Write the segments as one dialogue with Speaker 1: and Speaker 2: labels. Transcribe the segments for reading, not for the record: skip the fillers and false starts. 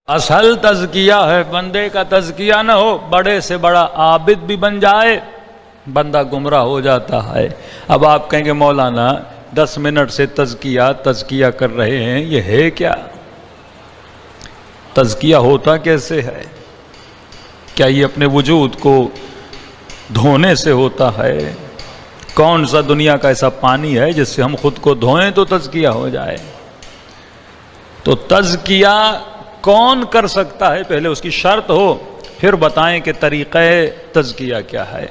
Speaker 1: اصل تزکیہ ہے بندے کا تزکیہ نہ ہو، بڑے سے بڑا عابد بھی بن جائے بندہ گمراہ ہو جاتا ہے۔ اب آپ کہیں گے مولانا 10 منٹ سے تزکیہ کر رہے ہیں، یہ ہے کیا؟ تزکیہ ہوتا کیسے ہے؟ کیا یہ اپنے وجود کو دھونے سے ہوتا ہے؟ کون سا دنیا کا ایسا پانی ہے جس سے ہم خود کو دھوئیں تو تزکیہ ہو جائے؟ تو تزکیہ کون کر سکتا ہے؟ پہلے اس کی شرط ہو، پھر بتائیں کہ طریقہ تزکیہ کیا ہے۔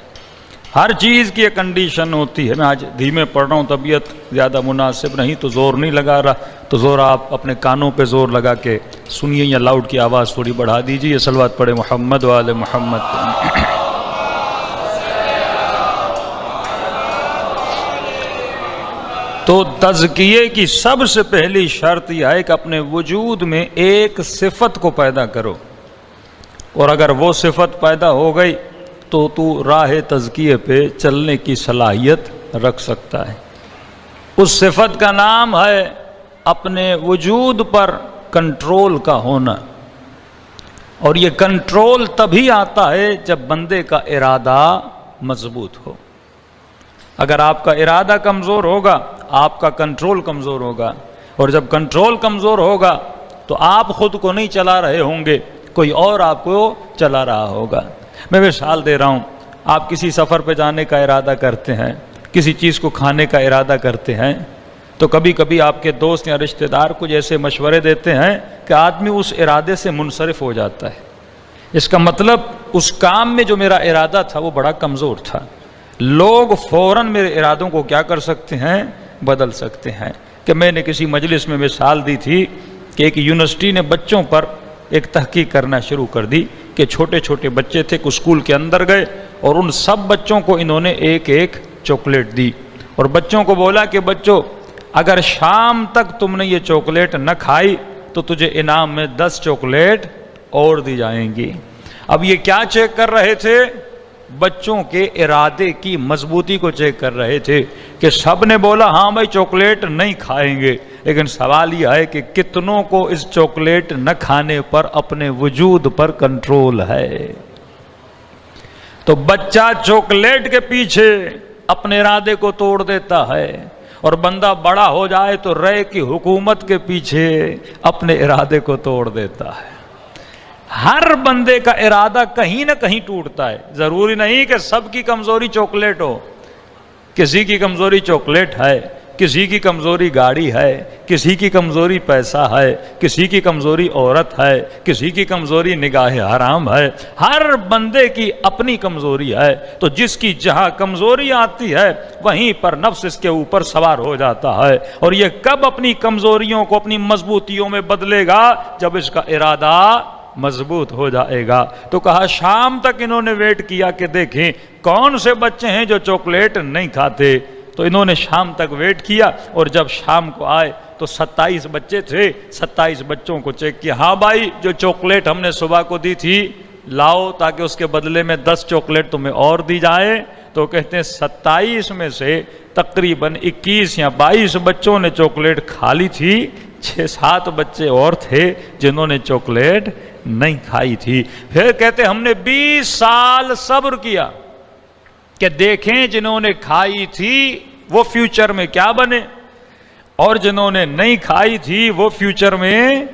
Speaker 1: ہر چیز کی ایک کنڈیشن ہوتی ہے۔ میں آج دھیمے پڑھ رہا ہوں، طبیعت زیادہ مناسب نہیں تو زور نہیں لگا رہا، تو زور آپ اپنے کانوں پہ زور لگا کے سنیے یا لاؤڈ کی آواز تھوڑی بڑھا دیجیے۔ صلوات پڑھے محمد وآل محمد۔ تو تزکیے کی سب سے پہلی شرط یہ ہے کہ اپنے وجود میں ایک صفت کو پیدا کرو، اور اگر وہ صفت پیدا ہو گئی تو تو راہ تزکیے پہ چلنے کی صلاحیت رکھ سکتا ہے۔ اس صفت کا نام ہے اپنے وجود پر کنٹرول کا ہونا، اور یہ کنٹرول تبھی آتا ہے جب بندے کا ارادہ مضبوط ہو۔ اگر آپ کا ارادہ کمزور ہوگا آپ کا کنٹرول کمزور ہوگا، اور جب کنٹرول کمزور ہوگا تو آپ خود کو نہیں چلا رہے ہوں گے، کوئی اور آپ کو چلا رہا ہوگا۔ میں مثال دے رہا ہوں، آپ کسی سفر پہ جانے کا ارادہ کرتے ہیں، کسی چیز کو کھانے کا ارادہ کرتے ہیں، تو کبھی کبھی آپ کے دوست یا رشتہ دار کچھ ایسے مشورے دیتے ہیں کہ آدمی اس ارادے سے منصرف ہو جاتا ہے۔ اس کا مطلب اس کام میں جو میرا ارادہ تھا وہ بڑا کمزور تھا۔ لوگ فوراً میرے ارادوں کو کیا کر سکتے ہیں؟ بدل سکتے ہیں۔ کہ میں نے کسی مجلس میں مثال دی تھی کہ ایک یونیورسٹی نے بچوں پر ایک تحقیق کرنا شروع کر دی کہ چھوٹے چھوٹے بچے تھے، کہ اسکول کے اندر گئے اور ان سب بچوں کو انہوں نے ایک ایک چاکلیٹ دی، اور بچوں کو بولا کہ بچوں اگر شام تک تم نے یہ چاکلیٹ نہ کھائی تو تجھے انعام میں 10 چاکلیٹ اور دی جائیں گی۔ اب یہ کیا چیک کر رہے تھے؟ بچوں کے ارادے کی مضبوطی کو چیک کر رہے تھے کہ سب نے بولا ہاں بھائی چاکلیٹ نہیں کھائیں گے، لیکن سوال یہ ہے کہ کتنوں کو اس چاکلیٹ نہ کھانے پر اپنے وجود پر کنٹرول ہے؟ تو بچہ چاکلیٹ کے پیچھے اپنے ارادے کو توڑ دیتا ہے، اور بندہ بڑا ہو جائے تو رے کی حکومت کے پیچھے اپنے ارادے کو توڑ دیتا ہے۔ ہر بندے کا ارادہ کہیں نہ کہیں ٹوٹتا ہے۔ ضروری نہیں کہ سب کی کمزوری چاکلیٹ ہو، کسی کی کمزوری چاکلیٹ ہے، کسی کی کمزوری گاڑی ہے، کسی کی کمزوری پیسہ ہے، کسی کی کمزوری عورت ہے، کسی کی کمزوری نگاہ حرام ہے۔ ہر بندے کی اپنی کمزوری ہے، تو جس کی جہاں کمزوری آتی ہے وہیں پر نفس اس کے اوپر سوار ہو جاتا ہے، اور یہ کب اپنی کمزوریوں کو اپنی مضبوطیوں میں بدلے گا؟ جب اس کا ارادہ مضبوط ہو جائے گا۔ تو کہا شام تک انہوں نے ویٹ کیا کہ دیکھیں کون سے بچے ہیں جو چاکلیٹ نہیں کھاتے، تو انہوں نے شام تک ویٹ کیا، اور جب شام کو آئے تو 27 بچے تھے۔ 27 بچوں کو چیک کیا، ہاں بھائی جو چاکلیٹ ہم نے صبح کو دی تھی لاؤ، تاکہ اس کے بدلے میں 10 چاکلیٹ تمہیں اور دی جائے۔ تو کہتے ہیں 27 میں سے تقریباً 21 یا 22 بچوں نے چاکلیٹ کھا لی تھی، 6-7 بچے اور تھے جنہوں نے چاکلیٹ نہیں کھائی تھی۔ پھر کہتے ہم نے 20 سال صبر کیا کہ دیکھیں جنہوں نے کھائی تھی وہ فیوچر میں کیا بنے، اور جنہوں نے نہیں کھائی تھی وہ فیوچر میں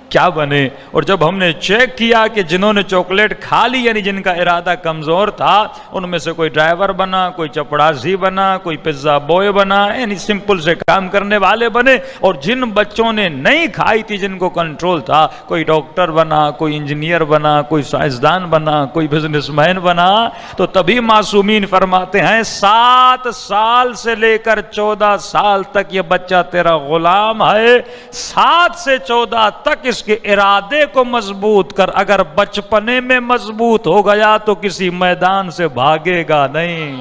Speaker 1: کیا بنے۔ اور جب ہم نے چیک کیا کہ جنہوں نے چاکلیٹ کھا لی، یعنی جن کا ارادہ کمزور تھا، ان میں سے کوئی ڈرائیور بنا، کوئی چپڑاسی بنا، کوئی پیزا بوائے بنا، یعنی سمپل سے کام کرنے والے بنے، اور جن بچوں نے نہیں کھائی تھی جن کو کنٹرول تھا، کوئی ڈاکٹر بنا، کوئی انجینئر بنا، کوئی سائنسدان بنا، کوئی بزنس مین بنا۔ تو تبھی معصومین فرماتے ہیں 7 سال سے لے کر 14 سال تک یہ بچہ تیرا غلام ہے، 7 سے 14 تک اس کے ارادے کو مضبوط کر، اگر بچپنے میں مضبوط ہو گیا تو کسی میدان سے بھاگے گا نہیں۔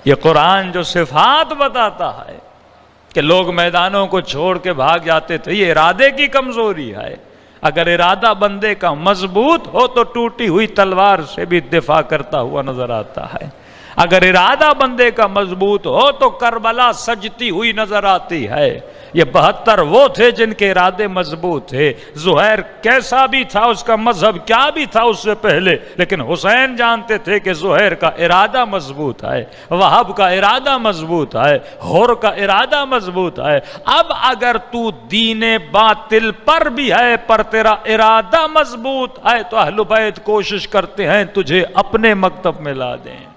Speaker 1: یہ قرآن جو صفات بتاتا ہے کہ لوگ میدانوں کو چھوڑ کے بھاگ جاتے تھے، یہ ارادے کی کمزوری ہے۔ اگر ارادہ بندے کا مضبوط ہو تو ٹوٹی ہوئی تلوار سے بھی دفاع کرتا ہوا نظر آتا ہے۔ اگر ارادہ بندے کا مضبوط ہو تو کربلا سجتی ہوئی نظر آتی ہے۔ یہ 72 وہ تھے جن کے ارادے مضبوط تھے۔ زہیر کیسا بھی تھا، اس کا مذہب کیا بھی تھا اس سے پہلے، لیکن حسین جانتے تھے کہ زہیر کا ارادہ مضبوط ہے، وہب کا ارادہ مضبوط ہے، حر کا ارادہ مضبوط ہے۔ اب اگر تو دین باطل پر بھی ہے پر تیرا ارادہ مضبوط ہے تو اہل بیت کوشش کرتے ہیں تجھے اپنے مکتب میں لا دیں۔